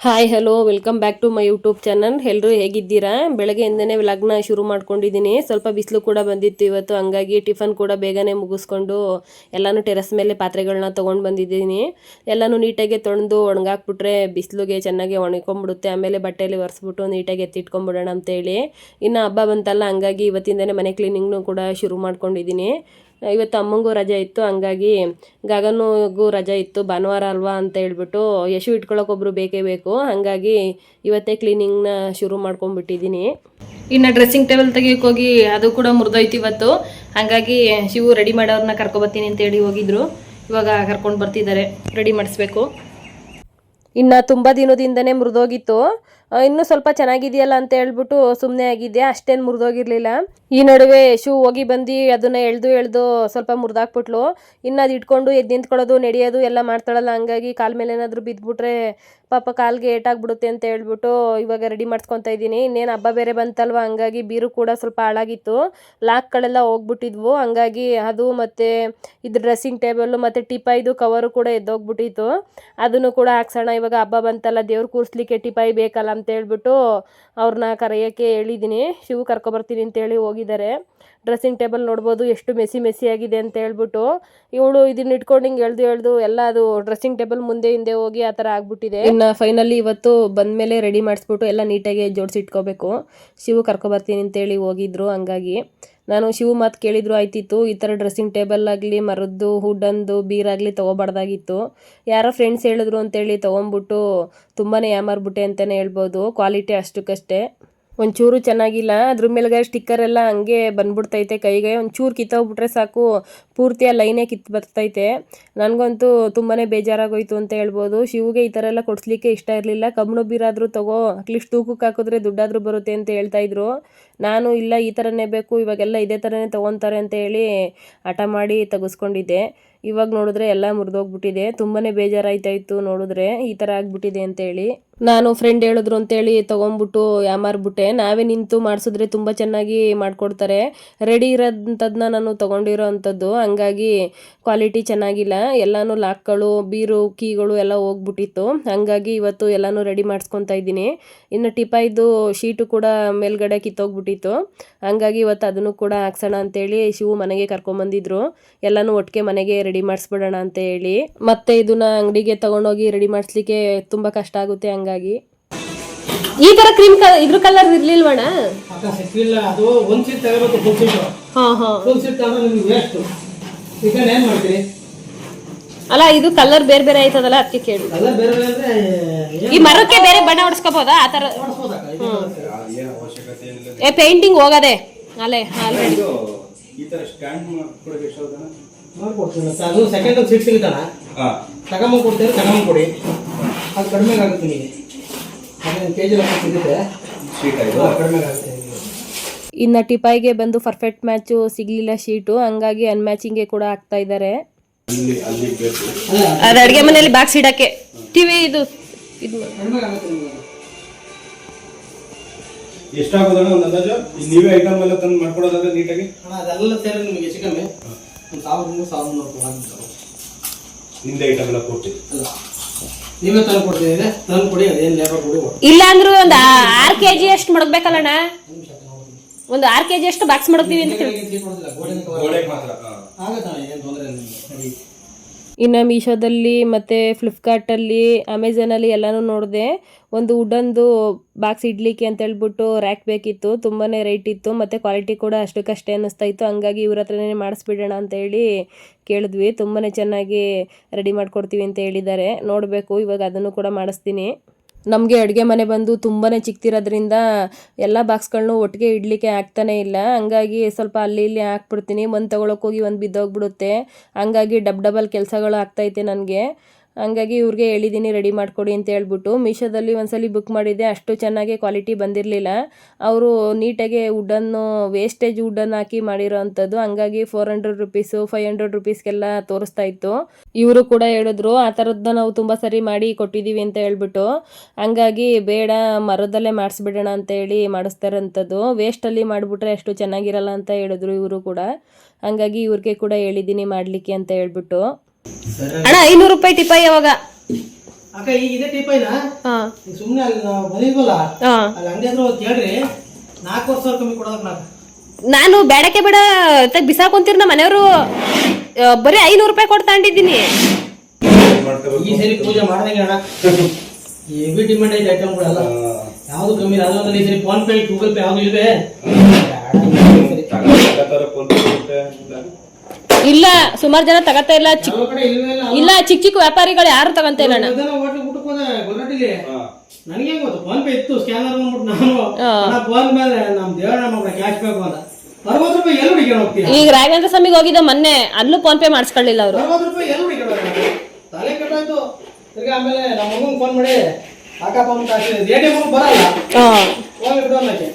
Hi hello welcome back to my YouTube channel. ಎಲ್ಲರೂ ಹೇಗಿದ್ದೀರಾ? ಬೆಳಗ್ಗೆಯಿಂದನೇ ವ್ಲಾಗ್ನ ಶುರು ಮಾಡ್ಕೊಂಡಿದ್ದೀನಿ. ಸ್ವಲ್ಪ ಬಿಸಿಲು ಕೂಡ ಬಂದಿತ್ತು ಇವತ್ತು, ಹಂಗಾಗಿ ಟಿಫನ್ ಕೂಡ ಬೇಗನೆ ಮುಗಿಸ್ಕೊಂಡು ಎಲ್ಲನೂ ಟೆರೆಸ್ ಮೇಲೆ ಪಾತ್ರೆಗಳನ್ನ ತೊಗೊಂಡು ಬಂದಿದ್ದೀನಿ. ಎಲ್ಲನೂ ನೀಟಾಗಿ ತೊಳೆದು ಒಣಗಾಕ್ಬಿಟ್ರೆ ಬಿಸಿಲಿಗೆ ಚೆನ್ನಾಗಿ ಒಣಕೊಂಡ್ಬಿಡುತ್ತೆ. ಆಮೇಲೆ ಬಟ್ಟೆಯಲ್ಲಿ ಒರೆಸ್ಬಿಟ್ಟು ನೀಟಾಗಿ ಎತ್ತಿಟ್ಕೊಂಡ್ಬಿಡೋಣ ಅಂತೇಳಿ. ಇನ್ನು ಹಬ್ಬ ಬಂತಲ್ಲ, ಹಂಗಾಗಿ ಇವತ್ತಿಂದನೇ ಮನೆ ಕ್ಲೀನಿಂಗ್ನು ಕೂಡ ಶುರು ಮಾಡ್ಕೊಂಡಿದ್ದೀನಿ. ಇವತ್ತು ಅಮ್ಮಂಗೂ ರಜೆ ಇತ್ತು, ಹಂಗಾಗಿ ಗಗನಿಗೂ ರಜೆ ಇತ್ತು, ಭಾನುವಾರ ಅಲ್ವಾ ಅಂತ ಹೇಳ್ಬಿಟ್ಟು ಯಶು ಇಟ್ಕೊಳ್ಳೋಕೊಬ್ರು ಬೇಕೇ ಬೇಕು. ಹಾಗಾಗಿ ಇವತ್ತೇ ಕ್ಲೀನಿಂಗ್ನ ಶುರು ಮಾಡ್ಕೊಂಡ್ಬಿಟ್ಟಿದ್ದೀನಿ. ಇನ್ನು ಡ್ರೆಸ್ಸಿಂಗ್ ಟೇಬಲ್ ತೆಗಿಯೋಕೆ ಹೋಗಿ ಅದು ಕೂಡ ಮುರಿದೋಯ್ತು ಇವತ್ತು. ಹಾಗಾಗಿ ಶಿವು ರೆಡಿ ಮಾಡೋರನ್ನ ಕರ್ಕೊಬರ್ತೀನಿ ಅಂತೇಳಿ ಹೋಗಿದ್ರು. ಇವಾಗ ಕರ್ಕೊಂಡು ಬರ್ತಿದ್ದಾರೆ, ರೆಡಿ ಮಾಡಿಸ್ಬೇಕು. ಇನ್ನು ತುಂಬ ದಿನದಿಂದನೇ ಮುರಿದೋಗಿತ್ತು. ಇನ್ನೂ ಸ್ವಲ್ಪ ಚೆನ್ನಾಗಿದೆಯಲ್ಲ ಅಂತ ಹೇಳ್ಬಿಟ್ಟು ಸುಮ್ಮನೆ ಆಗಿದ್ದೆ, ಅಷ್ಟೇನು ಮುರಿದೋಗಿರ್ಲಿಲ್ಲ. ಈ ನಡುವೆ ಯಶು ಹೋಗಿ ಬಂದು ಅದನ್ನು ಎಳ್ದು ಸ್ವಲ್ಪ ಮುರಿದಾಕ್ಬಿಟ್ಲು. ಇನ್ನು ಅದು ಇಟ್ಕೊಂಡು ಎದ್ದು ನಿಂತ್ಕೊಳ್ಳೋದು ನಡೆಯೋದು ಎಲ್ಲ ಮಾಡ್ತಾಳಲ್ಲ, ಹಂಗಾಗಿ ಕಾಲ ಮೇಲೆ ಏನಾದರೂ ಬಿದ್ದುಬಿಟ್ರೆ ಪಾಪ ಕಾಲಿಗೆ ಏಟಾಗ್ಬಿಡುತ್ತೆ ಅಂತ ಹೇಳ್ಬಿಟ್ಟು ಇವಾಗ ರೆಡಿ ಮಾಡಿಸ್ಕೊತಾ ಇದ್ದೀನಿ. ಇನ್ನೇನು ಹಬ್ಬ ಬೇರೆ ಬಂತಲ್ವ, ಹಂಗಾಗಿ ಬೀರು ಕೂಡ ಸ್ವಲ್ಪ ಹಾಳಾಗಿತ್ತು, ಲಾಕ್ಗಳೆಲ್ಲ ಹೋಗ್ಬಿಟ್ಟಿದ್ವು. ಹಂಗಾಗಿ ಅದು ಮತ್ತು ಇದು ಡ್ರೆಸ್ಸಿಂಗ್ ಟೇಬಲ್ಲು ಮತ್ತು ಟಿಪಾಯ್ದು ಕವರು ಕೂಡ ಎದ್ದೋಗ್ಬಿಟ್ಟಿತ್ತು. ಅದನ್ನು ಕೂಡ ಹಾಕ್ಸೋಣ, ಇವಾಗ ಹಬ್ಬ ಬಂತಲ್ಲ, ದೇವ್ರು ಕೂರಿಸ್ಲಿಕ್ಕೆ ಟಿಪಾಯಿ ಬೇಕಲ್ಲ ಅಂತ ಹೇಳ್ಬಿಟ್ಟು ಅವ್ರನ್ನ ಕರೆಯೋಕ್ಕೆ ಹೇಳಿದ್ದೀನಿ. ಶಿವು ಕರ್ಕೊಬರ್ತೀನಿ ಅಂತೇಳಿ ಹೋಗಿದ್ದಾರೆ. ಡ್ರೆಸ್ಸಿಂಗ್ ಟೇಬಲ್ ನೋಡ್ಬೋದು ಎಷ್ಟು ಮೆಸ್ಸಿ ಆಗಿದೆ ಅಂತ ಹೇಳ್ಬಿಟ್ಟು ಇವಳು ಇದನ್ನ ಇಟ್ಕೊಂಡು ಹಿಂಗೆ ಎಳ್ದು ಎಲ್ಲ ಅದು ಡ್ರೆಸ್ಸಿಂಗ್ ಟೇಬಲ್ ಮುಂದೆ ಹಿಂದೆ ಹೋಗಿ ಆ ಥರ ಆಗ್ಬಿಟ್ಟಿದೆ. ಇನ್ನು ಫೈನಲಿ ಇವತ್ತು ಬಂದಮೇಲೆ ರೆಡಿ ಮಾಡಿಸ್ಬಿಟ್ಟು ಎಲ್ಲ ನೀಟಾಗಿ ಜೋಡಿಸಿಟ್ಕೋಬೇಕು. ಶಿವು ಕರ್ಕೊಬರ್ತೀನಿ ಅಂತೇಳಿ ಹೋಗಿದ್ರು, ಹಂಗಾಗಿ ನಾನು ಶಿವು ಮಾತು ಕೇಳಿದ್ರು ಆಯ್ತಿತ್ತು. ಈ ಥರ ಡ್ರೆಸ್ಸಿಂಗ್ ಟೇಬಲ್ ಆಗಲಿ, ಮರದ್ದು ವುಡನ್ದು ಬೀರಾಗಲಿ ತೊಗೋಬಾರ್ದಾಗಿತ್ತು. ಯಾರೋ ಫ್ರೆಂಡ್ಸ್ ಹೇಳಿದ್ರು ಅಂತೇಳಿ ತೊಗೊಂಬಿಟ್ಟು ತುಂಬಾ ಯಾಮಾರ್ಬಿಟ್ಟೆ ಅಂತಲೇ ಹೇಳ್ಬೋದು. ಕ್ವಾಲಿಟಿ ಅಷ್ಟಕ್ಕಷ್ಟೇ, ಒಂಚೂರು ಚೆನ್ನಾಗಿಲ್ಲ. ಅದ್ರ ಮೇಲ್ಗಡೆ ಸ್ಟಿಕ್ಕರ್ ಎಲ್ಲ ಹಂಗೆ ಬಂದ್ಬಿಡ್ತೈತೆ ಕೈಗೆ. ಒಂಚೂರು ಕಿತ್ತೋಗ್ಬಿಟ್ರೆ ಸಾಕು, ಪೂರ್ತಿ ಆ ಲೈನೇ ಕಿತ್ತು ಬರ್ತೈತೆ. ನನಗಂತೂ ತುಂಬಾ ಬೇಜಾರಾಗೋಯ್ತು ಅಂತ ಹೇಳ್ಬೋದು. ಶಿವುಗೆ ಈ ಥರ ಎಲ್ಲ ಕೊಡಿಸ್ಲಿಕ್ಕೆ ಇಷ್ಟ ಇರಲಿಲ್ಲ. ಕಬ್ಬಣ ಬೀರಾದರೂ ತಗೋ, ಅಟ್ಲೀಸ್ಟ್ ತೂಕಕ್ಕೆ ಹಾಕಿದ್ರೆ ದುಡ್ಡಾದರೂ ಬರುತ್ತೆ ಅಂತ ಹೇಳ್ತಾಯಿದ್ರು. ನಾನು ಇಲ್ಲ, ಈ ಥರನೇ ಬೇಕು, ಇವಾಗೆಲ್ಲ ಇದೇ ಥರನೇ ತೊಗೊತಾರೆ ಅಂತ ಹೇಳಿ ಹಠ ಮಾಡಿ ತೆಗೆಸ್ಕೊಂಡಿದ್ದೆ. ಇವಾಗ ನೋಡಿದ್ರೆ ಎಲ್ಲ ಮುರಿದೋಗ್ಬಿಟ್ಟಿದೆ. ತುಂಬಾ ಬೇಜಾರಾಯ್ತಾಯಿತ್ತು ನೋಡಿದ್ರೆ ಈ ಥರ ಆಗ್ಬಿಟ್ಟಿದೆ ಅಂತೇಳಿ. ನಾನು ಫ್ರೆಂಡ್ ಹೇಳಿದ್ರು ಅಂತೇಳಿ ತೊಗೊಂಬಿಟ್ಟು ಯಾಮಾರ್ಬಿಟ್ಟೆ. ನಾವೇ ನಿಂತು ಮಾಡಿಸಿದ್ರೆ ತುಂಬ ಚೆನ್ನಾಗಿ ಮಾಡಿಕೊಡ್ತಾರೆ. ರೆಡಿ ಇರೋಂಥದ್ದನ್ನ ನಾನು ತೊಗೊಂಡಿರೋ ಅಂಥದ್ದು, ಹಂಗಾಗಿ ಕ್ವಾಲಿಟಿ ಚೆನ್ನಾಗಿಲ್ಲ. ಎಲ್ಲನೂ ಲಾಕ್ಗಳು, ಬೀರು, ಕೀಗಳು ಎಲ್ಲ ಹೋಗ್ಬಿಟ್ಟಿತ್ತು. ಹಂಗಾಗಿ ಇವತ್ತು ಎಲ್ಲನೂ ರೆಡಿ ಮಾಡಿಸ್ಕೊತಾ ಇದ್ದೀನಿ. ಇನ್ನು ಟಿಪಾಯ್ದು ಶೀಟು ಕೂಡ ಮೇಲ್ಗಡೆ ಕಿತ್ತೋಗ್ಬಿಟ್ಟಿತ್ತು, ಹಂಗಾಗಿ ಇವತ್ತು ಅದನ್ನು ಕೂಡ ಹಾಕ್ಸೋಣ ಅಂತೇಳಿ ಶಿವು ಮನೆಗೆ ಕರ್ಕೊಂಬಂದಿದ್ರು. ಎಲ್ಲನೂ ಒಟ್ಟಿಗೆ ಮನೆಗೆ ರೆಡಿ ಮಾಡಿಸ್ಬಿಡೋಣ ಅಂತ ಹೇಳಿ. ಮತ್ತೆ ಇದನ್ನ ಅಂಗಡಿಗೆ ತೊಗೊಂಡೋಗಿ ರೆಡಿ ಮಾಡಿಸ್ಲಿಕ್ಕೆ ತುಂಬ ಕಷ್ಟ ಆಗುತ್ತೆ. ಹಂಗಾಗಿ ಈ ತರ ಕ್ರೀಮ್ ಇದ್ರ ಕಲರ್ ಇರ್ಲಿಲ್ವಣ? ಅದು ಒಂದ್ ಸೀಟ್ ತಗೋಬೇಕು, ಫುಲ್ ಸೀಟ್. ಫುಲ್ ಸೀಟ್ ತಗೊಂಡ್ರೆ ನಿಮ್ಗೆ ವೇಸ್ಟ್. ಈಗ ಏನ್ ಮಾಡ್ತೀರಿ? ಅಲ್ಲ, ಇದು ಕಲರ್ ಬೇರೆ ಬೇರೆ ಆಯ್ತದಲ್ಲ, ಅದಕ್ಕೆ ಕೇಳಿ. ಕಲರ್ ಬೇರೆ ಬೇರೆ ಅಂದ್ರೆ ಈ ಮರಕ್ಕೆ ಬೇರೆ ಬಣ್ಣ ಹೊಡ್ಸ್ಕೋಬಹುದಾ? ಆ ತರ ಪೇಂಟಿಂಗ್ ಹೋಗದೆ ಅಲ್ಲೇ ಆಲ್ರೆಡಿ ಈ ತರ ಸ್ಟ್ಯಾಂಡ್ ಮಾಡ್ಕೊಡಕ್ಕೆ ಎಷ್ಟು ಆಗುತ್ತಣ್ಣ? ಮಾಡ್ಕೊಡ್ತೀನಿ. ಅದು ಸೆಕೆಂಡ್ ಸೀಟ್ ಸಿಗುತ್ತಣ್ಣ, ತಗೊಂಬಂದು ಕೊಡ್ತೀರಿ, ತಗೊಂಬಂದು ಕೊಡಿ. ಅದು ಕಡಿಮೆ ಆಗುತ್ತೆ ನಿಮಗೆ. ಕೆಜಿ ಲೆಕ್ಕ ಸಿಗುತ್ತೆ, ಕಡಿಮೆ ಆಗುತ್ತೆ. ಇನ್ನು ಟಿಪಾಯಿಗೆ ಬಂದು ಪರ್ಫೆಕ್ಟ್ ಮ್ಯಾಚು ಸಿಗ್ಲಿಲ್ಲ ಶೀಟು, ಹಂಗಾಗಿ ಅನ್ಮ್ಯಾಚಿಂಗ್ಗೆ ಕೂಡ ಆಗ್ತಾ ಇದ್ದಾರೆ. ಅದು ಅಡುಗೆ ಮನೆಯಲ್ಲಿ ಬಾಕ್ಸ್ ಇಡಕ್ಕೆ ಟಿವಿ ಇದು ಕಡಿಮೆ ಆಗುತ್ತೆ ನಿಮಗೆ. ಎಷ್ಟಾಗೋದಣ್ಣ ಒಂದು ಅಂದಾಜು? ನೀವೇ ಐಟಮ್ ಎಲ್ಲ ತಂದು ಮಾಡ್ಕೊಡೋದಾದ್ರೆ ನೀಟಾಗಿ ಅದೆಲ್ಲ ಸೇರಿ ನಿಮಗೆ ಹೆಚ್ಚು ಕಮ್ಮಿ 1000-1100 ನಿಂದೆ ಐಟಮ್ ಎಲ್ಲ ಕೊಡ್ತೀವಿ. ಅಲ್ಲ, ನೀವೇ ತಂದು ಕೊಡ್ತೀವಿ, ತಂದು ಕೊಡಿ. ಅದೇನು ಲೇಬರ್ ಕೊಡಿ. ಇಲ್ಲ ಅಂದ್ರೂ ಒಂದು 6 kg ಅಷ್ಟು ಮಡಗ್ಬೇಕಲ್ಲಣ್ಣ? ಒಂದು 6 kg ಅಷ್ಟು ಬಾಕ್ಸ್ ಮಡಗ್ತೀವಿ ಅಂತ ಇನ್ನು ಮೀಶೋದಲ್ಲಿ ಮತ್ತು ಫ್ಲಿಪ್ಕಾರ್ಟಲ್ಲಿ, ಅಮೆಝಾನಲ್ಲಿ ಎಲ್ಲನೂ ನೋಡಿದೆ. ಒಂದು ವುಡನ್ದು ಬಾಕ್ಸ್ ಇಡ್ಲಿಕ್ಕೆ ಅಂತ ಹೇಳ್ಬಿಟ್ಟು ರ್ಯಾಕ್ ಬೇಕಿತ್ತು. ತುಂಬಾ ರೇಟ್ ಇತ್ತು ಮತ್ತು ಕ್ವಾಲಿಟಿ ಕೂಡ ಅಷ್ಟಕ್ಕಷ್ಟೇ ಅನ್ನಿಸ್ತಾ ಇತ್ತು. ಹಂಗಾಗಿ ಇವ್ರ ಹತ್ರನೇ ಮಾಡಿಸ್ಬಿಡೋಣ ಅಂತೇಳಿ ಕೇಳಿದ್ವಿ. ತುಂಬಾ ಚೆನ್ನಾಗಿ ರೆಡಿ ಮಾಡಿಕೊಡ್ತೀವಿ ಅಂತ ಹೇಳಿದ್ದಾರೆ. ನೋಡಬೇಕು, ಇವಾಗ ಅದನ್ನು ಕೂಡ ಮಾಡಿಸ್ತೀನಿ. ನಮಗೆ ಅಡುಗೆ ಮನೆ ಬಂದು ತುಂಬಾ ಚಿಕ್ತಿರೋದ್ರಿಂದ ಎಲ್ಲ ಬಾಕ್ಸ್ಗಳನ್ನೂ ಒಟ್ಟಿಗೆ ಇಡಲಿಕ್ಕೆ ಆಗ್ತಾನೇ ಇಲ್ಲ. ಹಂಗಾಗಿ ಸ್ವಲ್ಪ ಅಲ್ಲಿ ಇಲ್ಲಿ ಹಾಕ್ಬಿಡ್ತೀನಿ. ಒಂದು ತೊಗೊಳಕ್ಕೆ ಹೋಗಿ ಒಂದು ಬಿದ್ದೋಗ್ಬಿಡುತ್ತೆ. ಹಂಗಾಗಿ ಡಬಲ್ ಕೆಲಸಗಳು ಆಗ್ತೈತೆ ನನಗೆ. ಹಂಗಾಗಿ ಇವ್ರಿಗೆ ಹೇಳಿದ್ದೀನಿ ರೆಡಿ ಮಾಡಿಕೊಡಿ ಅಂತ ಹೇಳ್ಬಿಟ್ಟು. ಮೀಶೋದಲ್ಲಿ ಒಂದ್ಸಲಿ ಬುಕ್ ಮಾಡಿದ್ದೆ, ಅಷ್ಟು ಚೆನ್ನಾಗಿ ಕ್ವಾಲಿಟಿ ಬಂದಿರಲಿಲ್ಲ. ಅವರು ನೀಟಾಗಿ ವುಡನ್ನು ವೇಸ್ಟೇಜ್ ವುಡನ್ನು ಹಾಕಿ ಮಾಡಿರೋ ಅಂಥದ್ದು, ಹಂಗಾಗಿ 400 ರುಪೀಸು 500 ರುಪೀಸ್ಗೆಲ್ಲ ತೋರಿಸ್ತಾ ಇತ್ತು. ಇವರು ಕೂಡ ಹೇಳಿದ್ರು ಆ ಥರದ್ದನ್ನ ನಾವು ತುಂಬ ಸರಿ ಮಾಡಿ ಕೊಟ್ಟಿದ್ದೀವಿ ಅಂತ ಹೇಳ್ಬಿಟ್ಟು. ಹಂಗಾಗಿ ಬೇಡ, ಮರದಲ್ಲೇ ಮಾಡಿಸ್ಬಿಡೋಣ ಅಂತೇಳಿ ಮಾಡಿಸ್ತಾರಂಥದ್ದು. ವೇಸ್ಟಲ್ಲಿ ಮಾಡಿಬಿಟ್ರೆ ಅಷ್ಟು ಚೆನ್ನಾಗಿರಲ್ಲ ಅಂತ ಹೇಳಿದ್ರು ಇವರು ಕೂಡ. ಹಂಗಾಗಿ ಇವ್ರಿಗೆ ಕೂಡ ಹೇಳಿದ್ದೀನಿ ಮಾಡಲಿಕ್ಕೆ ಅಂತ ಹೇಳ್ಬಿಟ್ಟು. ಅಣ್ಣ 500 ರೂಪಾಯಿ ಟಿಪಾಯಿ ಯಾವಾಗ? ಅಕ್ಕ ಈಗ ಇದೇ ಟೀಪೈನ ಹಾ ಸುಮ್ಮನೆ ಅಲ್ಲಿ ನಾವು ಬಂದಿದ್ವಲ್ಲ ಹಾ ಅಲ್ಲಿ ಅಂಗಡಿ ಹತ್ರ ಹೋಗಿ ಕೇಳ್ರಿ 4,000 ಕಮ್ಮಿ ಕೊಡೋದಕ್ಕೆ ನಾವು. ನಾನು ಬೇಡಕ್ಕೆ ಬೇಡ ಬಿಸಾಕೊಂತೀರಿ ನಮ್ಮ ಮನೆಯವರು. ಬರೀ 500 ರೂಪಾಯಿ ಕೊಡ್ತಾಂಡಿದ್ದೀನಿ. ಈ ಸರಿ ಪೂಜೆ ಮಾಡ್ದಂಗೆ ಅಣ್ಣ ಹೆವಿ ಡಿಮ್ಯಾಂಡ್ ಐತೆ ಐಟಮ್ಗಳೆಲ್ಲ ಯಾವ್ದು ಕಮ್ಮಿ ಇಲ್ಲ. ಅದ್ರಲ್ಲಿ ಈ ಸರಿ ಫೋನ್ ಪೇ ಗೂಗಲ್ ಪೇ ಯಾವ್ದು ಇಲ್ವೇ? ಇಲ್ಲ ಸುಮಾರು ಜನ ತಗತಾ ಇಲ್ಲ. ಯಾವ ಕಡೆ ಇಲ್ವೇ ಇಲ್ಲ. ಇಲ್ಲ ಚಿಕ್ಕ ಚಿಕ್ಕ ವ್ಯಾಪಾರಿಗಳು ಯಾರು ತಗಂತ ಇಲ್ಲ ಅಣ್ಣ. ಹೋಟ್ಲಿಗೆ ಊಟಕ್ಕೆ ಹೋದೆ ಗೊರಟಿಲಿ ನನಗೆ ಹೆಂಗ್ ಗೊತ್ತು ಫೋನ್ ಪೇ ಇತ್ತು ಸ್ಕ್ಯಾನರ್ ಬಂದ್ಬಿಟ್ಟು ನಾನು ಫೋನ್ ಮೇಲೆ ನಮ್ ದೇವರ ನಮ್ಮ ಕ್ಯಾಶ್ ಬೇಕು ಅಂತ 60 ರೂಪಾಯಿ ಎಲ್ಲಿ ಹುಡುಗಿ ಹೋಗ್ತೀವಿ. ಈಗ ರಾಘವೇಂದ್ರ ಸ್ವಾಮಿಗೆ ಹೋಗಿದ್ದ ಮೊನ್ನೆ, ಅಲ್ಲೂ ಫೋನ್ ಪೇ ಮಾಡಿಸ್ಕೊಳ್ಳಿಲ್ಲ ಅವರು. 60 ರೂಪಾಯಿ ಎಲ್ಲಿ ಹುಡುಗಿ ತಲೆ ಕೆಟ್ಟಾಯ್ತು. ತಿರ್ಗಿ ಆಮೇಲೆ ನಮ್ಮ ಮಗನ್ ಫೋನ್ ಮಾಡಿ ಹಾಕಪ್ಪ ಅಂತ ATM ಬರಲ್ಲ ಹೋಗಿಬಿಟ್ಟು ಅನ್ನಕ್ಕೆ.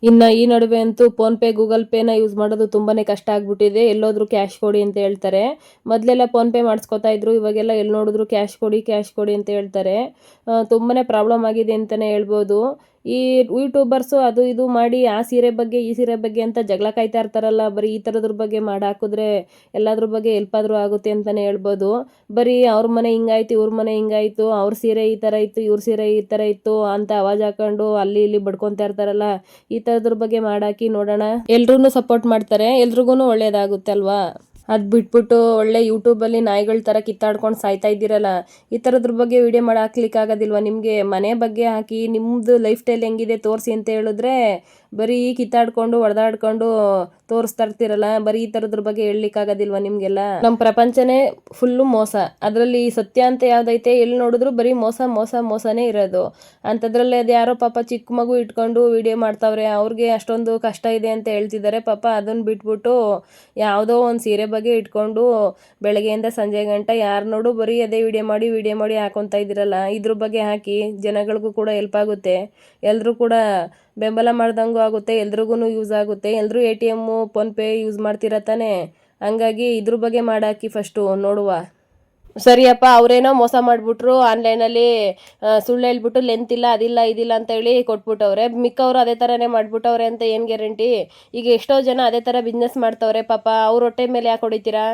ಇನ್ನು ಈ ನಡುವೆ ಅಂತೂ ಫೋನ್ಪೇ ಗೂಗಲ್ ಪೇನ ಯೂಸ್ ಮಾಡೋದು ತುಂಬಾ ಕಷ್ಟ ಆಗ್ಬಿಟ್ಟಿದೆ. ಎಲ್ಲೋದ್ರೂ ಕ್ಯಾಶ್ ಕೊಡಿ ಅಂತ ಹೇಳ್ತಾರೆ. ಮೊದಲೆಲ್ಲ ಫೋನ್ಪೇ ಮಾಡಿಸ್ಕೊತಾ ಇದ್ರು, ಇವಾಗೆಲ್ಲ ಎಲ್ಲಿ ನೋಡಿದ್ರು ಕ್ಯಾಶ್ ಕೊಡಿ ಅಂತ ಹೇಳ್ತಾರೆ. ತುಂಬಾ ಪ್ರಾಬ್ಲಮ್ ಆಗಿದೆ ಅಂತಲೇ ಹೇಳ್ಬೋದು. ಈ ಯೂಟ್ಯೂಬರ್ಸು ಅದು ಇದು ಮಾಡಿ ಆ ಸೀರೆ ಬಗ್ಗೆ ಈ ಸೀರೆ ಬಗ್ಗೆ ಅಂತ ಜಗಳ ಕಾಯ್ತಾ ಇರ್ತಾರಲ್ಲ, ಬರೀ ಈ ಥರದ್ರ ಬಗ್ಗೆ ಮಾಡಾಕಿದ್ರೆ ಎಲ್ಲದ್ರ ಬಗ್ಗೆ ಹೆಲ್ಪ್ ಆದರೂ ಆಗುತ್ತೆ ಅಂತಲೇ ಹೇಳ್ಬೋದು. ಬರೀ ಅವ್ರ ಮನೆ ಹಿಂಗಾಯ್ತು ಇವ್ರ ಮನೆ ಹಿಂಗಾಯ್ತು, ಅವ್ರ ಸೀರೆ ಈ ಥರ ಇತ್ತು ಇವ್ರ ಸೀರೆ ಈ ಥರ ಇತ್ತು ಅಂತ ಆವಾಜ್ ಹಾಕೊಂಡು ಅಲ್ಲಿ ಇಲ್ಲಿ ಬಡ್ಕೊತಾ ಇರ್ತಾರಲ್ಲ, ಈ ಥರದ್ರ ಬಗ್ಗೆ ಮಾಡಾಕಿ ನೋಡೋಣ. ಎಲ್ರೂ ಸಪೋರ್ಟ್ ಮಾಡ್ತಾರೆ, ಎಲ್ರಿಗೂ ಒಳ್ಳೇದಾಗುತ್ತೆ ಅಲ್ವಾ. ಅದು ಬಿಟ್ಬಿಟ್ಟು ಒಳ್ಳೆ ಯೂಟ್ಯೂಬಲ್ಲಿ ನಾಯಿಗಳ ಥರ ಕಿತ್ತಾಡ್ಕೊಂಡು ಸಾಯ್ತಾ ಇದ್ದೀರಲ್ಲ, ಈ ಥರದ್ರ ಬಗ್ಗೆ ವಿಡಿಯೋ ಮಾಡಿ ಹಾಕ್ಲಿಕ್ಕೆ ಆಗೋದಿಲ್ವ ನಿಮಗೆ? ಮನೆ ಬಗ್ಗೆ ಹಾಕಿ ನಿಮ್ಮದು ಲೈಫ್ ಸ್ಟೈಲ್ ಹೆಂಗಿದೆ ತೋರಿಸಿ ಅಂತ ಹೇಳಿದ್ರೆ ಬರೀ ಕಿತ್ತಾಡ್ಕೊಂಡು ಹೊಡೆದಾಡ್ಕೊಂಡು ತೋರಿಸ್ತಾ ಇರ್ತೀರಲ್ಲ, ಬರೀ ಈ ಥರದ್ರ ಬಗ್ಗೆ ಹೇಳಲಿಕ್ಕಾಗೋದಿಲ್ವ ನಿಮಗೆಲ್ಲ? ನಮ್ಮ ಪ್ರಪಂಚನೇ ಫುಲ್ಲು ಮೋಸ. ಅದರಲ್ಲಿ ಸತ್ಯ ಅಂತ ಯಾವುದೈತೆ ಎಲ್ಲಿ ನೋಡಿದ್ರು ಬರೀ ಮೋಸನೇ ಇರೋದು. ಅಂಥದ್ರಲ್ಲಿ ಅದು ಯಾರೋ ಪಾಪ ಚಿಕ್ಕ ಮಗು ಇಟ್ಕೊಂಡು ವಿಡಿಯೋ ಮಾಡ್ತಾವ್ರೆ, ಅವ್ರಿಗೆ ಅಷ್ಟೊಂದು ಕಷ್ಟ ಇದೆ ಅಂತ ಹೇಳ್ತಿದ್ದಾರೆ ಪಾಪ. ಅದನ್ನು ಬಿಟ್ಬಿಟ್ಟು ಯಾವುದೋ ಒಂದು ಸೀರೆ ಬಗ್ಗೆ ಇಟ್ಕೊಂಡು ಬೆಳಗ್ಗೆಯಿಂದ ಸಂಜೆ ಗಂಟ ಯಾರು ನೋಡು ಬರೀ ಅದೇ ವಿಡಿಯೋ ಮಾಡಿ ಹಾಕೊತಾ ಇದ್ದೀರಲ್ಲ, ಇದ್ರ ಬಗ್ಗೆ ಹಾಕಿ ಜನಗಳಿಗೂ ಕೂಡ ಹೆಲ್ಪ್ ಆಗುತ್ತೆ, ಎಲ್ಲರೂ ಕೂಡ ಬೆಂಬಲ ಮಾಡ್ದಂಗೂ ಆಗುತ್ತೆ, ಎಲ್ರಿಗೂ ಯೂಸ್ ಆಗುತ್ತೆ. ಎಲ್ಲರೂ ATM ಫೋನ್ಪೇ ಯೂಸ್ ಮಾಡ್ತೀರ ತಾನೆ, ಹಂಗಾಗಿ ಇದ್ರ ಬಗ್ಗೆ ಮಾಡಾಕಿ ಫಸ್ಟು ನೋಡುವ. ಸರಿಯಪ್ಪ, ಅವರೇನೋ ಮೋಸ ಮಾಡಿಬಿಟ್ರು, ಆನ್ಲೈನಲ್ಲಿ ಸುಳ್ಳು ಹೇಳ್ಬಿಟ್ಟು ಲೆಂತ್ ಇಲ್ಲ ಅದಿಲ್ಲ ಇದಿಲ್ಲ ಅಂತ ಹೇಳಿ ಕೊಟ್ಬಿಟ್ಟವ್ರೆ. ಮಿಕ್ಕವರು ಅದೇ ಥರನೇ ಮಾಡಿಬಿಟ್ಟವ್ರೆ ಅಂತ ಏನು ಗ್ಯಾರಂಟಿ? ಈಗ ಎಷ್ಟೋ ಜನ ಅದೇ ಥರ ಬಿಸ್ನೆಸ್ ಮಾಡ್ತವ್ರೆ ಪಾಪ, ಅವ್ರ ಹೊಟ್ಟೆ ಮೇಲೆ ಯಾಕೆ ಹೊಡಿತೀರಾ?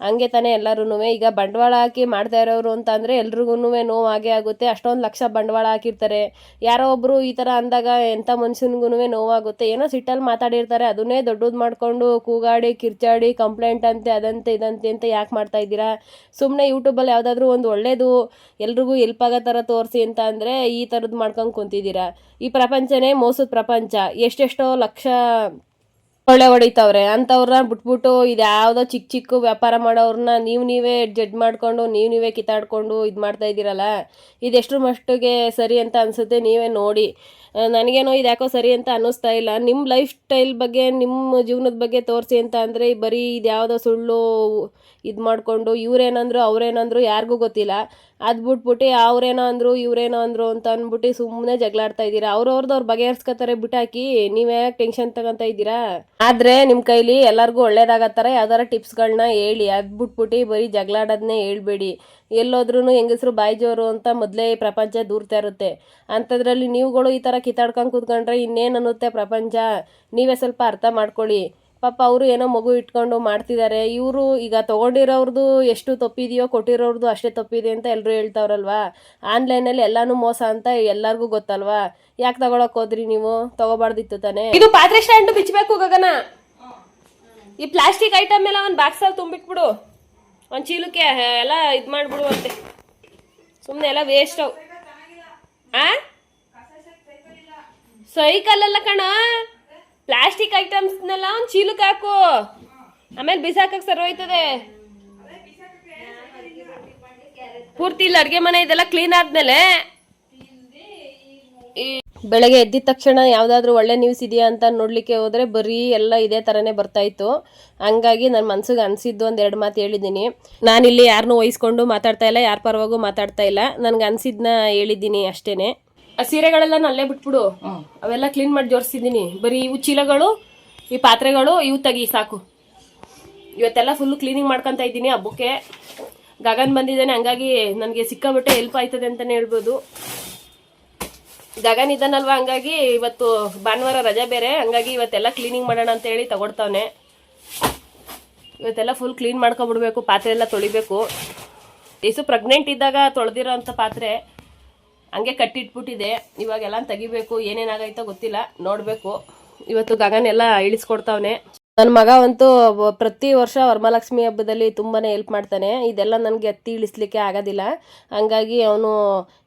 ಹಂಗೆ ತಾನೇ ಎಲ್ಲರೂ. ಈಗ ಬಂಡವಾಳ ಹಾಕಿ ಮಾಡ್ತಾ ಇರೋರು ಅಂತ ಅಂದರೆ ಎಲ್ರಿಗೂ ನೋವು ಆಗೇ ಆಗುತ್ತೆ. ಅಷ್ಟೊಂದು ಲಕ್ಷ ಬಂಡವಾಳ ಹಾಕಿರ್ತಾರೆ, ಯಾರೋ ಒಬ್ಬರು ಈ ಥರ ಅಂದಾಗ ಎಂಥ ಮನುಷ್ಯನಿಗೂ ನೋವಾಗುತ್ತೆ. ಏನೋ ಸಿಟ್ಟಲ್ಲಿ ಮಾತಾಡಿರ್ತಾರೆ, ಅದನ್ನೇ ದೊಡ್ಡದು ಮಾಡಿಕೊಂಡು ಕೂಗಾಡಿ ಕಿರ್ಚಾಡಿ ಕಂಪ್ಲೇಂಟ್ ಅಂತೆ ಅದಂತೆ ಇದಂತೆ ಅಂತ ಯಾಕೆ ಮಾಡ್ತಾ ಇದ್ದೀರಾ? ಸುಮ್ಮನೆ ಯೂಟ್ಯೂಬಲ್ಲಿ ಯಾವುದಾದ್ರೂ ಒಂದು ಒಳ್ಳೇದು ಎಲ್ರಿಗೂ ಹೆಲ್ಪ್ ಆಗೋ ಥರ ತೋರಿಸಿ ಅಂತ ಅಂದರೆ ಈ ಥರದ್ದು ಮಾಡ್ಕೊಂಡು ಕುಂತಿದ್ದೀರಾ. ಈ ಪ್ರಪಂಚನೇ ಮೋಸದ ಪ್ರಪಂಚ. ಎಷ್ಟೆಷ್ಟೋ ಲಕ್ಷ ಕೊಳ್ಳೆ ಹೊಡಿತಾವ್ರೆ, ಅಂಥವ್ರನ್ನ ಬಿಟ್ಬಿಟ್ಟು ಇದು ಯಾವುದೋ ಚಿಕ್ಕ ವ್ಯಾಪಾರ ಮಾಡೋರನ್ನ ನೀವೇ ಜಡ್ಜ್ ಮಾಡ್ಕೊಂಡು ನೀವೇ ಕಿತ್ತಾಡ್ಕೊಂಡು ಇದು ಮಾಡ್ತಾ ಇದ್ದೀರಲ್ಲ, ಇದೆಷ್ಟರ ಮಟ್ಟಿಗೆ ಸರಿ ಅಂತ ಅನಿಸುತ್ತೆ ನೀವೇ ನೋಡಿ. ನನಗೇನೋ ಇದು ಯಾಕೋ ಸರಿ ಅಂತ ಅನ್ನಿಸ್ತಾ ಇಲ್ಲ. ನಿಮ್ಮ ಲೈಫ್ ಸ್ಟೈಲ್ ಬಗ್ಗೆ ನಿಮ್ಮ ಜೀವನದ ಬಗ್ಗೆ ತೋರಿಸಿ ಅಂತ ಅಂದರೆ ಬರೀ ಇದು ಯಾವುದೋ ಸುಳ್ಳು ಇದು ಮಾಡಿಕೊಂಡು ಇವ್ರೇನಂದ್ರು ಅವ್ರೇನಂದ್ರು ಯಾರಿಗೂ ಗೊತ್ತಿಲ್ಲ, ಅದು ಬಿಟ್ಬಿಟ್ಟು ಅವ್ರೇನೋ ಅಂದರು ಇವ್ರೇನೋ ಅಂದರು ಅಂತ ಅಂದ್ಬಿಟ್ಟು ಸುಮ್ಮನೆ ಜಗಳಾಡ್ತಾ ಇದ್ದೀರಾ. ಅವ್ರವ್ರದ್ದು ಬಗೆಹರಿಸ್ಕೊತಾರೆ, ಬಿಟ್ಟಾಕಿ ನೀವೇ ಟೆನ್ಷನ್ ತಗೊತಾ ಇದ್ದೀರಾ? ಆದರೆ ನಿಮ್ಮ ಕೈಲಿ ಎಲ್ಲರಿಗೂ ಒಳ್ಳೇದಾಗೋ ಥರ ಯಾವ್ದಾರ ಟಿಪ್ಸ್ಗಳನ್ನ ಹೇಳಿ, ಅದು ಬಿಟ್ಬಿಟ್ಟು ಬರೀ ಜಗಳಾಡೋದನ್ನೇ ಹೇಳ್ಬೇಡಿ. ಎಲ್ಲೋದ್ರೂ ಹೆಂಗಸರು ಬಾಯ್ಜೋರು ಅಂತ ಮೊದಲೇ ಪ್ರಪಂಚ ದೂರ್ತಾ ಇರುತ್ತೆ. ಅಂಥದ್ರಲ್ಲಿ ನೀವುಗಳು ಈ ಥರ ಕಿತ್ತಾಡ್ಕೊಂಡು ಕೂತ್ಕೊಂಡ್ರೆ ಇನ್ನೇನು ಅನ್ನುತ್ತೆ ಪ್ರಪಂಚ? ನೀವೇ ಸ್ವಲ್ಪ ಅರ್ಥ ಮಾಡ್ಕೊಳ್ಳಿ. ಪಾಪ ಅವರು ಏನೋ ಮಗು ಇಟ್ಕೊಂಡು ಮಾಡ್ತಿದ್ದಾರೆ. ಇವರು ಈಗ ತೊಗೊಂಡಿರೋರ್ದು ಎಷ್ಟು ತಪ್ಪಿದೆಯೋ ಕೊಟ್ಟಿರೋರ್ದು ಅಷ್ಟೇ ತಪ್ಪಿದೆ ಅಂತ ಎಲ್ಲರೂ ಹೇಳ್ತಾವ್ರಲ್ವಾ. ಆನ್ಲೈನಲ್ಲಿ ಎಲ್ಲಾನು ಮೋಸ ಅಂತ ಎಲ್ಲರಿಗೂ ಗೊತ್ತಲ್ವಾ, ಯಾಕೆ ತಗೊಳಕ್ ಹೋದ್ರಿ ನೀವು? ತಗೋಬಾರ್ದಿತ್ತು ತಾನೆ. ಇದು ಪಾತ್ರೆ ಸ್ಟ್ಯಾಂಡ್ ಬಿಚ್ಚಬೇಕು ಗಗನ. ಈ ಪ್ಲಾಸ್ಟಿಕ್ ಐಟಮ್ ಎಲ್ಲ ಒಂದು ಬಾಕ್ಸಲ್ಲಿ ತುಂಬಿಟ್ಬಿಡು, ಒಂದು ಚೀಲಕ್ಕೆ ಎಲ್ಲ ಇದು ಮಾಡಿಬಿಡು ಅಂತೆ. ಸುಮ್ಮನೆ ಎಲ್ಲ ವೇಸ್ಟ್ ಅವು. ಸೈಕಲ್ ಅಲ್ಲ ಕಣ, ಪ್ಲಾಸ್ಟಿಕ್ ಐಟಮ್ಸ್ನೆಲ್ಲ ಒಂದು ಚೀಲಕ್ಕೆ ಹಾಕು, ಆಮೇಲೆ ಬಿಸಾಕಕ್ಕೆ ಸರಿ ಹೋಯ್ತದೆ. ಪೂರ್ತಿ ಇಲ್ಲಿ ಅಡುಗೆ ಮನೆ ಇದೆಲ್ಲ ಕ್ಲೀನ್ ಆದ್ಮೇಲೆ ಬೆಳಗ್ಗೆ ಎದ್ದಿದ ತಕ್ಷಣ ಯಾವುದಾದ್ರೂ ಒಳ್ಳೆ ನ್ಯೂಸ್ ಇದೆಯಾ ಅಂತ ನೋಡಲಿಕ್ಕೆ ಹೋದರೆ ಬರೀ ಎಲ್ಲ ಇದೇ ಥರನೇ ಬರ್ತಾಯಿತ್ತು. ಹಂಗಾಗಿ ನನ್ನ ಮನ್ಸಿಗೆ ಅನಿಸಿದ್ದು ಒಂದೆರಡು ಮಾತು ಹೇಳಿದ್ದೀನಿ. ನಾನಿಲ್ಲಿ ಯಾರನ್ನೂ ವಹಿಸ್ಕೊಂಡು ಮಾತಾಡ್ತಾ ಇಲ್ಲ, ಯಾರ ಪರವಾಗೂ ಮಾತಾಡ್ತಾ ಇಲ್ಲ, ನನಗೆ ಅನಿಸಿದ್ದನ್ನ ಹೇಳಿದ್ದೀನಿ ಅಷ್ಟೇ. ಆ ಸೀರೆಗಳೆಲ್ಲ ಅಲ್ಲೇ ಬಿಟ್ಬಿಡು, ಅವೆಲ್ಲ ಕ್ಲೀನ್ ಮಾಡಿ ಜೋಡಿಸಿದ್ದೀನಿ. ಬರೀ ಇವು ಚೀಲಗಳು, ಈ ಪಾತ್ರೆಗಳು ಇವು ತೆಗಿ ಸಾಕು. ಇವತ್ತೆಲ್ಲ ಫುಲ್ಲು ಕ್ಲೀನಿಂಗ್ ಮಾಡ್ಕೊತಾ ಇದ್ದೀನಿ. ಹಬ್ಬಕ್ಕೆ ಗಗನ್ ಬಂದಿದ್ದಾನೆ, ಹಂಗಾಗಿ ನನಗೆ ಸಿಕ್ಕಾಬಿಟ್ಟೆ ಹೆಲ್ಪ್ ಆಯ್ತದೆ ಅಂತಲೇ ಹೇಳ್ಬೋದು. ಗಗನ್ ಇದ್ದಾನಲ್ವ, ಹಂಗಾಗಿ ಇವತ್ತು ಭಾನುವಾರ ರಜೆ ಬೇರೆ, ಹಂಗಾಗಿ ಇವತ್ತೆಲ್ಲ ಕ್ಲೀನಿಂಗ್ ಮಾಡೋಣ ಅಂತ ಹೇಳಿ ತಗೊಡ್ತಾವನೆ. ಇವತ್ತೆಲ್ಲ ಫುಲ್ ಕ್ಲೀನ್ ಮಾಡ್ಕೊಬಿಡ್ಬೇಕು, ಪಾತ್ರೆ ಎಲ್ಲ ತೊಳಿಬೇಕು. ಏಸು ಪ್ರೆಗ್ನೆಂಟ್ ಇದ್ದಾಗ ತೊಳೆದಿರೋ ಅಂಥ ಪಾತ್ರೆ ಹಂಗೆ ಕಟ್ಟಿಟ್ಬಿಟ್ಟಿದೆ. ಇವಾಗೆಲ್ಲ ತೆಗಿಬೇಕು, ಏನೇನಾಗೈತೋ ಗೊತ್ತಿಲ್ಲ, ನೋಡಬೇಕು. ಇವತ್ತು ಗಗನ್ ಎಲ್ಲ ಇಳಿಸ್ಕೊಡ್ತಾವನೆ. ನನ್ನ ಮಗ ಅಂತೂ ಪ್ರತಿ ವರ್ಷ ವರಮಹಾಲಕ್ಷ್ಮಿ ಹಬ್ಬದಲ್ಲಿ ತುಂಬಾ ಹೆಲ್ಪ್ ಮಾಡ್ತಾನೆ. ಇದೆಲ್ಲ ನನಗೆ ಎತ್ತಿ ಇಳಿಸ್ಲಿಕ್ಕೆ ಆಗೋದಿಲ್ಲ, ಹಂಗಾಗಿ ಅವನು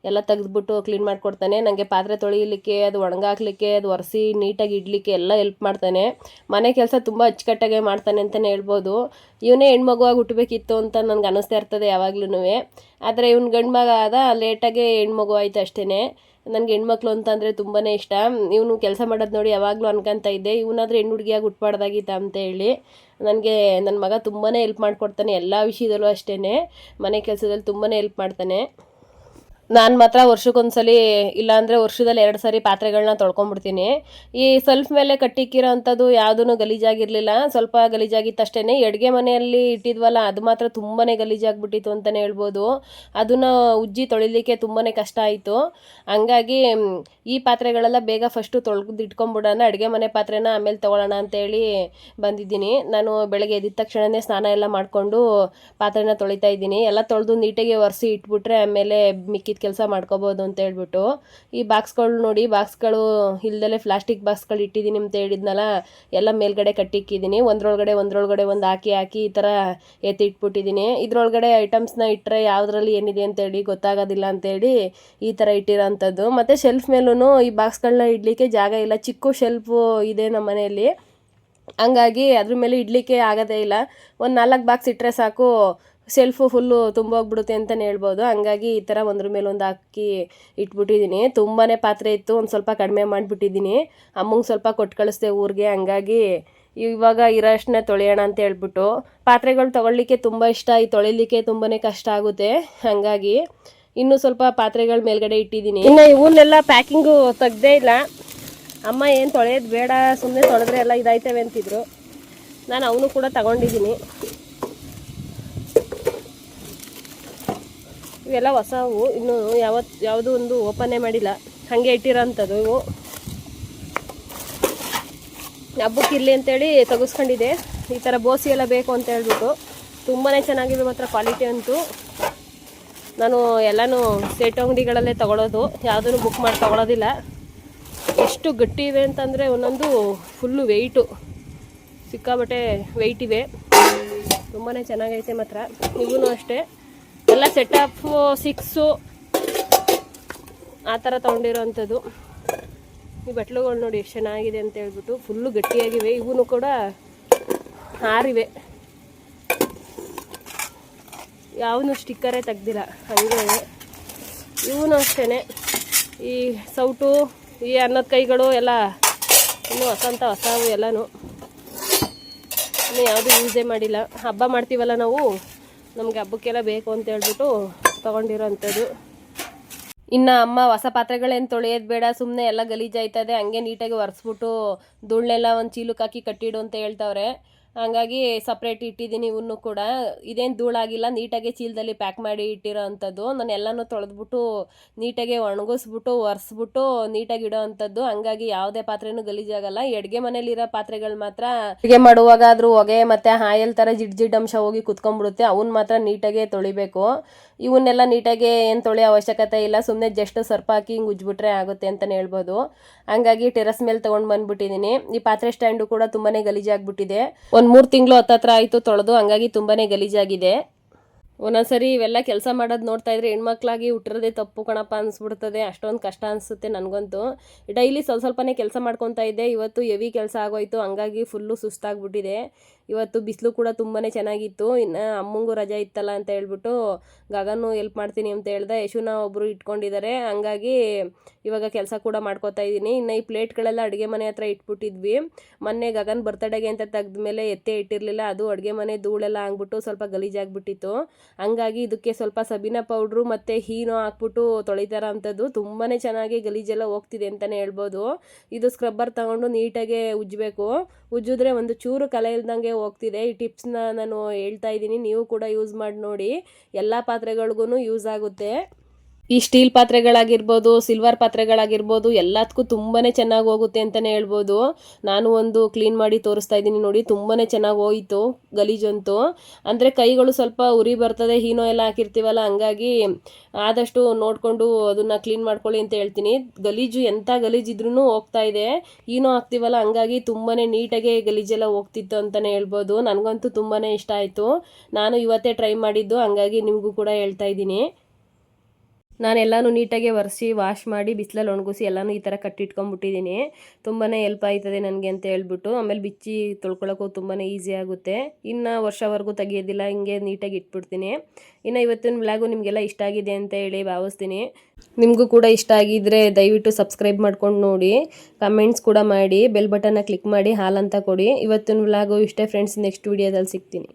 ಎಲ್ಲ ತೆಗೆದ್ಬಿಟ್ಟು ಕ್ಲೀನ್ ಮಾಡಿಕೊಡ್ತಾನೆ. ನನಗೆ ಪಾತ್ರೆ ತೊಳಿಲಿಕ್ಕೆ, ಅದು ಒಣಗಾಕ್ಲಿಕ್ಕೆ, ಅದು ಒರೆಸಿ ನೀಟಾಗಿ ಇಡಲಿಕ್ಕೆ ಎಲ್ಲ ಹೆಲ್ಪ್ ಮಾಡ್ತಾನೆ. ಮನೆ ಕೆಲಸ ತುಂಬ ಅಚ್ಚುಕಟ್ಟಾಗೆ ಮಾಡ್ತಾನೆ ಅಂತಲೇ ಹೇಳ್ಬೋದು. ಇವನೇ ಹೆಣ್ಮಗುವಾಗಿ ಹುಟ್ಟಬೇಕಿತ್ತು ಅಂತ ನನಗೆ ಅನ್ನಿಸ್ತಾ ಇರ್ತದೆ ಯಾವಾಗ್ಲೂ. ಆದರೆ ಇವ್ನು ಗಂಡು ಮಗ ಆದ, ಲೇಟಾಗೆ ಹೆಣ್ಮಗು ಆಯ್ತು ಅಷ್ಟೇ. ನನಗೆ ಹೆಣ್ಮಕ್ಳು ಅಂತಂದರೆ ತುಂಬಾ ಇಷ್ಟ. ಇವನು ಕೆಲಸ ಮಾಡೋದು ನೋಡಿ ಯಾವಾಗಲೂ ಅನ್ಕೊಂತ ಇದ್ದೆ, ಇವನಾದರೂ ಹೆಣ್ಣು ಹುಡುಗಿಯಾಗಿ ಹುಟ್ಬಾರ್ದಾಗಿತ್ತ ಅಂತ ಹೇಳಿ. ನನಗೆ ನನ್ನ ಮಗ ತುಂಬಾ ಹೆಲ್ಪ್ ಮಾಡಿಕೊಡ್ತಾನೆ, ಎಲ್ಲ ವಿಷಯದಲ್ಲೂ ಅಷ್ಟೇ. ಮನೆ ಕೆಲಸದಲ್ಲಿ ತುಂಬಾ ಹೆಲ್ಪ್ ಮಾಡ್ತಾನೆ. ನಾನು ಮಾತ್ರ ವರ್ಷಕ್ಕೊಂದ್ಸಲಿ ಇಲ್ಲಾಂದರೆ ವರ್ಷದಲ್ಲಿ 2 ಸರಿ ಪಾತ್ರೆಗಳನ್ನ ತೊಳ್ಕೊಂಬಿಡ್ತೀನಿ. ಈ ಸೆಲ್ಫ್ ಮೇಲೆ ಕಟ್ಟಿಕ್ಕಿರೋ ಅಂಥದ್ದು ಯಾವುದೂ ಗಲೀಜಾಗಿರಲಿಲ್ಲ, ಸ್ವಲ್ಪ ಗಲೀಜಾಗಿತ್ತು ಅಷ್ಟೇ. ಅಡುಗೆ ಮನೆಯಲ್ಲಿ ಇಟ್ಟಿದ್ವಲ್ಲ, ಅದು ಮಾತ್ರ ತುಂಬಾ ಗಲೀಜಾಗ್ಬಿಟ್ಟಿತ್ತು ಅಂತಲೇ ಹೇಳ್ಬೋದು. ಅದನ್ನು ಉಜ್ಜಿ ತೊಳಿಲಿಕ್ಕೆ ತುಂಬಾ ಕಷ್ಟ ಆಯಿತು. ಹಂಗಾಗಿ ಈ ಪಾತ್ರೆಗಳೆಲ್ಲ ಬೇಗ ಫಸ್ಟು ತೊಳೆದು ಇಟ್ಕೊಂಬಿಡೋಣ, ಅಡುಗೆ ಮನೆ ಪಾತ್ರೆನ ಆಮೇಲೆ ತೊಗೊಳ್ಳೋಣ ಅಂತೇಳಿ ಬಂದಿದ್ದೀನಿ. ನಾನು ಬೆಳಗ್ಗೆ ಎದ್ದ ತಕ್ಷಣವೇ ಸ್ನಾನ ಎಲ್ಲ ಮಾಡಿಕೊಂಡು ಪಾತ್ರೆನ ತೊಳಿತಾ ಇದ್ದೀನಿ. ಎಲ್ಲ ತೊಳೆದು ನೀಟಾಗಿ ಒರೆಸಿ ಇಟ್ಬಿಟ್ರೆ ಆಮೇಲೆ ಮಿಕ್ಕಿದ ಕೆಲಸ ಮಾಡ್ಕೋಬೋದು ಅಂತ ಹೇಳ್ಬಿಟ್ಟು. ಈ ಬಾಕ್ಸ್ಗಳು ನೋಡಿ, ಬಾಕ್ಸ್ಗಳು ಇಲ್ದಲೆ ಪ್ಲಾಸ್ಟಿಕ್ ಬಾಕ್ಸ್ಗಳು ಇಟ್ಟಿದ್ದೀನಿ ಅಂತ ಹೇಳಿದ್ನಲ್ಲ, ಎಲ್ಲ ಮೇಲ್ಗಡೆ ಕಟ್ಟಿಕ್ಕಿದ್ದೀನಿ. ಒಂದ್ರೊಳಗಡೆ ಒಂದು ಹಾಕಿ ಈ ಥರ ಎತ್ತಿಟ್ಬಿಟ್ಟಿದ್ದೀನಿ. ಇದ್ರೊಳಗಡೆ ಐಟಮ್ಸ್ನ ಇಟ್ಟರೆ ಯಾವುದ್ರಲ್ಲಿ ಏನಿದೆ ಅಂತೇಳಿ ಗೊತ್ತಾಗೋದಿಲ್ಲ ಅಂತೇಳಿ ಈ ಥರ ಇಟ್ಟಿರೋ ಅಂಥದ್ದು. ಮತ್ತು ಶೆಲ್ಫ್ ಮೇಲೂ ಈ ಬಾಕ್ಸ್ಗಳನ್ನ ಇಡಲಿಕ್ಕೆ ಜಾಗ ಇಲ್ಲ, ಚಿಕ್ಕ ಶೆಲ್ಫು ಇದೆ ನಮ್ಮ ಮನೆಯಲ್ಲಿ, ಹಂಗಾಗಿ ಅದ್ರ ಮೇಲೆ ಇಡಲಿಕ್ಕೆ ಆಗೋದೇ ಇಲ್ಲ. ಒಂದು 4 ಬಾಕ್ಸ್ ಇಟ್ಟರೆ ಸಾಕು, ಸೆಲ್ಫು ಫುಲ್ಲು ತುಂಬೋಗ್ಬಿಡುತ್ತೆ ಅಂತಲೇ ಹೇಳ್ಬೋದು. ಹಂಗಾಗಿ ಈ ಥರ ಒಂದ್ರ ಮೇಲೆ ಒಂದು ಹಾಕಿ ಇಟ್ಬಿಟ್ಟಿದ್ದೀನಿ. ತುಂಬಾ ಪಾತ್ರೆ ಇತ್ತು, ಒಂದು ಸ್ವಲ್ಪ ಕಡಿಮೆ ಮಾಡಿಬಿಟ್ಟಿದ್ದೀನಿ. ಅಮ್ಮಂಗೆ ಸ್ವಲ್ಪ ಕೊಟ್ಟು ಕಳಿಸ್ದೆ ಊರಿಗೆ, ಹಂಗಾಗಿ ಇವಾಗ ಇರೋಷ್ಟನ್ನೇ ತೊಳೆಯೋಣ ಅಂತ ಹೇಳ್ಬಿಟ್ಟು. ಪಾತ್ರೆಗಳು ತೊಗೊಳ್ಲಿಕ್ಕೆ ತುಂಬ ಇಷ್ಟ, ಈ ತೊಳಿಲಿಕ್ಕೆ ತುಂಬಾ ಕಷ್ಟ ಆಗುತ್ತೆ. ಹಂಗಾಗಿ ಇನ್ನೂ ಸ್ವಲ್ಪ ಪಾತ್ರೆಗಳ ಮೇಲ್ಗಡೆ ಇಟ್ಟಿದ್ದೀನಿ. ಇನ್ನು ಇವನ್ನೆಲ್ಲ ಪ್ಯಾಕಿಂಗು ತೆಗ್ದೇ ಇಲ್ಲ. ಅಮ್ಮ ಏನು ತೊಳೆಯೋದು ಬೇಡ, ಸುಮ್ಮನೆ ತೊಳೆದ್ರೆ ಎಲ್ಲ ಇದಾಯ್ತವೆ ಅಂತಿದ್ರು. ನಾನು ಅವನು ಕೂಡ ತಗೊಂಡಿದ್ದೀನಿ. ಇವೆಲ್ಲ ಹೊಸವು, ಇನ್ನೂ ಯಾವುದೂ ಒಂದು ಓಪನ್ನೇ ಮಾಡಿಲ್ಲ, ಹಾಗೆ ಇಟ್ಟಿರೋಂಥದ್ದು. ಇವು ಹಬ್ಬಕ್ಕೆ ಇರಲಿ ಅಂತೇಳಿ ತೆಗೆಸ್ಕೊಂಡಿದ್ದೆ. ಈ ಥರ ಬೋಸಿ ಎಲ್ಲ ಬೇಕು ಅಂತ ಹೇಳ್ಬಿಟ್ಟು ತುಂಬಾ ಚೆನ್ನಾಗಿವೆ ಮಾತ್ರ, ಕ್ವಾಲಿಟಿ ಅಂತೂ. ನಾನು ಎಲ್ಲನೂ ಸೇಟು ಅಂಗಡಿಗಳಲ್ಲೇ ತೊಗೊಳೋದು, ಯಾವುದೂ ಬುಕ್ ಮಾಡಿ ತೊಗೊಳೋದಿಲ್ಲ. ಎಷ್ಟು ಗಟ್ಟಿ ಇವೆ ಅಂತಂದರೆ ಒಂದೊಂದು ಫುಲ್ಲು ವೆಯ್ಟು, ಸಿಕ್ಕಾಬಟ್ಟೆ ವೆಯ್ಟ್ ಇವೆ, ತುಂಬಾ ಚೆನ್ನಾಗೈತೆ ಮಾತ್ರ. ಇವೂ ಅಷ್ಟೇ, ಎಲ್ಲ ಸೆಟಪ್ 6 ಆ ಥರ ತೊಗೊಂಡಿರೋ ಅಂಥದ್ದು. ಈ ಬಟ್ಲುಗಳು ನೋಡಿ ಎಷ್ಟು ಚೆನ್ನಾಗಿದೆ ಅಂತ ಹೇಳ್ಬಿಟ್ಟು, ಫುಲ್ಲು ಗಟ್ಟಿಯಾಗಿವೆ. ಇವೂ ಕೂಡ 6 ಇವೆ, ಯಾವನು ಸ್ಟಿಕ್ಕರೇ ತೆಗ್ದಿಲ್ಲ, ಹಂಗೆ. ಇವೂ ಅಷ್ಟೇ, ಈ ಸೌಟು, ಈ ಅನ್ನದ ಕೈಗಳು ಎಲ್ಲ ಇನ್ನೂ ಹೊಸವು ಎಲ್ಲನೂ, ಇನ್ನೂ ಯಾವುದೂ ಯೂಸೇ ಮಾಡಿಲ್ಲ. ಹಬ್ಬ ಮಾಡ್ತೀವಲ್ಲ ನಾವು, ನಮಗೆ ಹಬ್ಬಕ್ಕೆಲ್ಲ ಬೇಕು ಅಂತ ಹೇಳ್ಬಿಟ್ಟು ತೊಗೊಂಡಿರೋ ಅಂಥದ್ದು. ಇನ್ನು ಅಮ್ಮ ಹೊಸ ಪಾತ್ರೆಗಳೇನು ತೊಳೆಯೋದು ಬೇಡ, ಸುಮ್ಮನೆ ಎಲ್ಲ ಗಲೀಜಾಯ್ತದೆ, ಹಂಗೆ ನೀಟಾಗಿ ಒರೆಸ್ಬಿಟ್ಟು ಧೂಳನ್ನೆಲ್ಲ ಒಂದು ಚೀಲಕ್ಕೆ ಹಾಕಿ ಕಟ್ಟಿಡು ಅಂತ ಹೇಳ್ತಾವ್ರೆ. ಹಂಗಾಗಿ ಸಪ್ರೇಟ್ ಇಟ್ಟಿದ್ದೀನಿ. ಇವನ್ನೂ ಕೂಡ ಇದೇನು ಧೂಳಾಗಿಲ್ಲ, ನೀಟಾಗಿ ಚೀಲದಲ್ಲಿ ಪ್ಯಾಕ್ ಮಾಡಿ ಇಟ್ಟಿರೋ ಅಂಥದ್ದು. ನಾನು ಎಲ್ಲನೂ ತೊಳೆದ್ಬಿಟ್ಟು ನೀಟಾಗಿ ಒಣಗಿಸ್ಬಿಟ್ಟು ಒರೆಸ್ಬಿಟ್ಟು ನೀಟಾಗಿ ಇಡೋ ಅಂಥದ್ದು. ಹಂಗಾಗಿ ಯಾವುದೇ ಪಾತ್ರೆನೂ ಗಲೀಜಾಗಲ್ಲ. ಅಡುಗೆ ಮನೇಲಿರೋ ಪಾತ್ರೆಗಳು ಮಾತ್ರ ಅಡುಗೆ ಮಾಡುವಾಗ ಆದರೂ ಹೊಗೆ ಮತ್ತು ಆಯಿಲ್ ಥರ ಜಿಡ್ ಅಂಶ ಹೋಗಿ ಕುತ್ಕೊಂಡ್ಬಿಡುತ್ತೆ, ಅವನ್ನ ಮಾತ್ರ ನೀಟಾಗಿ ತೊಳಿಬೇಕು. ಇವನ್ನೆಲ್ಲ ನೀಟಾಗಿ ಏನು ತೊಳೆಯೋ ಅವಶ್ಯಕತೆ ಇಲ್ಲ, ಸುಮ್ಮನೆ ಜಸ್ಟ್ ಸರ್ಪ್ ಹಾಕಿ ಹಿಂಗೆ ಉಜ್ಬಿಟ್ರೆ ಆಗುತ್ತೆ ಅಂತಲೇ ಹೇಳ್ಬೋದು. ಹಂಗಾಗಿ ಟೆರಸ್ ಮೇಲೆ ತೊಗೊಂಡು ಬಂದುಬಿಟ್ಟಿದ್ದೀನಿ. ಈ ಪಾತ್ರೆ ಸ್ಟ್ಯಾಂಡು ಕೂಡ ತುಂಬಾ ಗಲೀಜಾಗ್ಬಿಟ್ಟಿದೆ. 3 ತಿಂಗಳು ಹತ್ತತ್ರ ಆಯಿತು ತೊಳೆದು, ಹಂಗಾಗಿ ತುಂಬಾ ಗಲೀಜಾಗಿದೆ. ಒಂದೊಂದ್ಸರಿ ಇವೆಲ್ಲ ಕೆಲಸ ಮಾಡೋದು ನೋಡ್ತಾ ಇದ್ರೆ ಹೆಣ್ಮಕ್ಳಾಗಿ ಹುಟ್ಟಿರೋದೇ ತಪ್ಪು ಕಣಪ್ಪ ಅನಿಸ್ಬಿಡ್ತದೆ, ಅಷ್ಟೊಂದು ಕಷ್ಟ ಅನಿಸುತ್ತೆ ನನಗಂತೂ. ಡೈಲಿ ಸ್ವಲ್ಪನೇ ಕೆಲಸ ಮಾಡ್ಕೊತಾ ಇದ್ದೆ, ಇವತ್ತು ಹೆವಿ ಕೆಲಸ ಆಗೋಯ್ತು, ಹಂಗಾಗಿ ಫುಲ್ಲು ಸುಸ್ತಾಗ್ಬಿಟ್ಟಿದೆ. ಇವತ್ತು ಬಿಸಿಲು ಕೂಡ ತುಂಬಾ ಚೆನ್ನಾಗಿತ್ತು. ಇನ್ನು ಅಮ್ಮಂಗೂ ರಜೆ ಇತ್ತಲ್ಲ ಅಂತ ಹೇಳ್ಬಿಟ್ಟು ಗಗನು ಹೆಲ್ಪ್ ಮಾಡ್ತೀನಿ ಅಂತ ಹೇಳ್ದೆ. ಯಶುನ ಒಬ್ಬರು ಇಟ್ಕೊಂಡಿದ್ದಾರೆ, ಹಂಗಾಗಿ ಇವಾಗ ಕೆಲಸ ಕೂಡ ಮಾಡ್ಕೋತಾ ಇದ್ದೀನಿ. ಇನ್ನು ಈ ಪ್ಲೇಟ್ಗಳೆಲ್ಲ ಅಡುಗೆ ಮನೆ ಹತ್ರ ಇಟ್ಬಿಟ್ಟಿದ್ವಿ. ಮೊನ್ನೆ ಗಗನ್ ಬರ್ತಡೆಗೆ ಅಂತ ತೆಗೆದ್ಮೇಲೆ ಎತ್ತೇ ಇಟ್ಟಿರಲಿಲ್ಲ, ಅದು ಅಡುಗೆ ಮನೆ ಧೂಳೆಲ್ಲ ಆಗ್ಬಿಟ್ಟು ಸ್ವಲ್ಪ ಗಲೀಜಾಗ್ಬಿಟ್ಟಿತ್ತು. ಹಂಗಾಗಿ ಇದಕ್ಕೆ ಸ್ವಲ್ಪ ಸಬೀನಾ ಪೌಡ್ರು ಮತ್ತು ಹೀನೋ ಹಾಕ್ಬಿಟ್ಟು ತೊಳಿತಾರ ಅಂಥದ್ದು. ತುಂಬಾ ಚೆನ್ನಾಗಿ ಗಲೀಜೆಲ್ಲ ಹೋಗ್ತಿದೆ ಅಂತಲೇ ಹೇಳ್ಬೋದು. ಇದು ಸ್ಕ್ರಬ್ಬರ್ ತಗೊಂಡು ನೀಟಾಗೆ ಉಜ್ಜಬೇಕು, ಉಜ್ಜಿದ್ರೆ ಒಂದು ಚೂರು ಕಲೆ ಇಲ್ದಂಗೆ ಹೋಗ್ತಿದೆ. ಈ ಟಿಪ್ಸ್ನ ನಾನು ಹೇಳ್ತಾ ಇದ್ದೀನಿ, ನೀವು ಕೂಡ ಯೂಸ್ ಮಾಡಿ ನೋಡಿ, ಎಲ್ಲ ಪಾತ್ರೆಗಳಿಗೂ ಯೂಸ್ ಆಗುತ್ತೆ. ಈ ಸ್ಟೀಲ್ ಪಾತ್ರೆಗಳಾಗಿರ್ಬೋದು, ಸಿಲ್ವರ್ ಪಾತ್ರೆಗಳಾಗಿರ್ಬೋದು ಎಲ್ಲದಕ್ಕೂ ತುಂಬಾ ಚೆನ್ನಾಗಿ ಹೋಗುತ್ತೆ ಅಂತಲೇ ಹೇಳ್ಬೋದು. ನಾನು ಒಂದು ಕ್ಲೀನ್ ಮಾಡಿ ತೋರಿಸ್ತಾ ಇದ್ದೀನಿ ನೋಡಿ, ತುಂಬಾ ಚೆನ್ನಾಗಿ ಹೋಯಿತು ಗಲೀಜಂತೂ. ಅಂದರೆ ಕೈಗಳು ಸ್ವಲ್ಪ ಉರಿ ಬರ್ತದೆ, ಹೀನೋ ಎಲ್ಲ ಹಾಕಿರ್ತೀವಲ್ಲ, ಹಂಗಾಗಿ ಆದಷ್ಟು ನೋಡಿಕೊಂಡು ಅದನ್ನು ಕ್ಲೀನ್ ಮಾಡ್ಕೊಳ್ಳಿ ಅಂತ ಹೇಳ್ತೀನಿ. ಗಲೀಜು ಎಂಥ ಗಲೀಜಿದ್ರೂ ಹೋಗ್ತಾ ಇದೆ, ಹೀನೋ ಹಾಕ್ತೀವಲ್ಲ, ಹಂಗಾಗಿ ತುಂಬಾ ನೀಟಾಗಿ ಗಲೀಜೆಲ್ಲ ಹೋಗ್ತಿತ್ತು ಅಂತಲೇ ಹೇಳ್ಬೋದು. ನನಗಂತೂ ತುಂಬಾ ಇಷ್ಟ ಆಯಿತು. ನಾನು ಇವತ್ತೇ ಟ್ರೈ ಮಾಡಿದ್ದು, ಹಂಗಾಗಿ ನಿಮಗೂ ಕೂಡ ಹೇಳ್ತಾ ಇದ್ದೀನಿ. ನಾನೆಲ್ಲನೂ ನೀಟಾಗಿ ಒರೆಸಿ ವಾಶ್ ಮಾಡಿ ಬಿಸಿಲಲ್ಲಿ ಒಣಗಿಸಿ ಎಲ್ಲನೂ ಈ ಥರ ಕಟ್ಟಿಟ್ಕೊಂಡ್ಬಿಟ್ಟಿದ್ದೀನಿ. ತುಂಬಾ ಹೆಲ್ಪ್ ಆಯ್ತದೆ ನನಗೆ ಅಂತ ಹೇಳ್ಬಿಟ್ಟು. ಆಮೇಲೆ ಬಿಚ್ಚಿ ತೊಳ್ಕೊಳ್ಳೋಕ್ಕೂ ತುಂಬಾ ಈಸಿ ಆಗುತ್ತೆ. ಇನ್ನು ವರ್ಷವರೆಗೂ ತೆಗಿಯೋದಿಲ್ಲ, ಹಿಂಗೆ ನೀಟಾಗಿ ಇಟ್ಬಿಡ್ತೀನಿ. ಇನ್ನು ಇವತ್ತಿನ ವ್ಲಾಗು ನಿಮಗೆಲ್ಲ ಇಷ್ಟ ಆಗಿದೆ ಅಂತ ಹೇಳಿ ಭಾವಿಸ್ತೀನಿ. ನಿಮಗೂ ಕೂಡ ಇಷ್ಟ ಆಗಿದ್ದರೆ ದಯವಿಟ್ಟು ಸಬ್ಸ್ಕ್ರೈಬ್ ಮಾಡ್ಕೊಂಡು ನೋಡಿ, ಕಮೆಂಟ್ಸ್ ಕೂಡ ಮಾಡಿ, ಬೆಲ್ ಬಟನ್ನ ಕ್ಲಿಕ್ ಮಾಡಿ ಹಾಲ್ ಅಂತ ಕೊಡಿ. ಇವತ್ತಿನ ವ್ಲಾಗು ಇಷ್ಟೇ ಫ್ರೆಂಡ್ಸ್, ನೆಕ್ಸ್ಟ್ ವೀಡಿಯೋದಲ್ಲಿ ಸಿಗ್ತೀನಿ.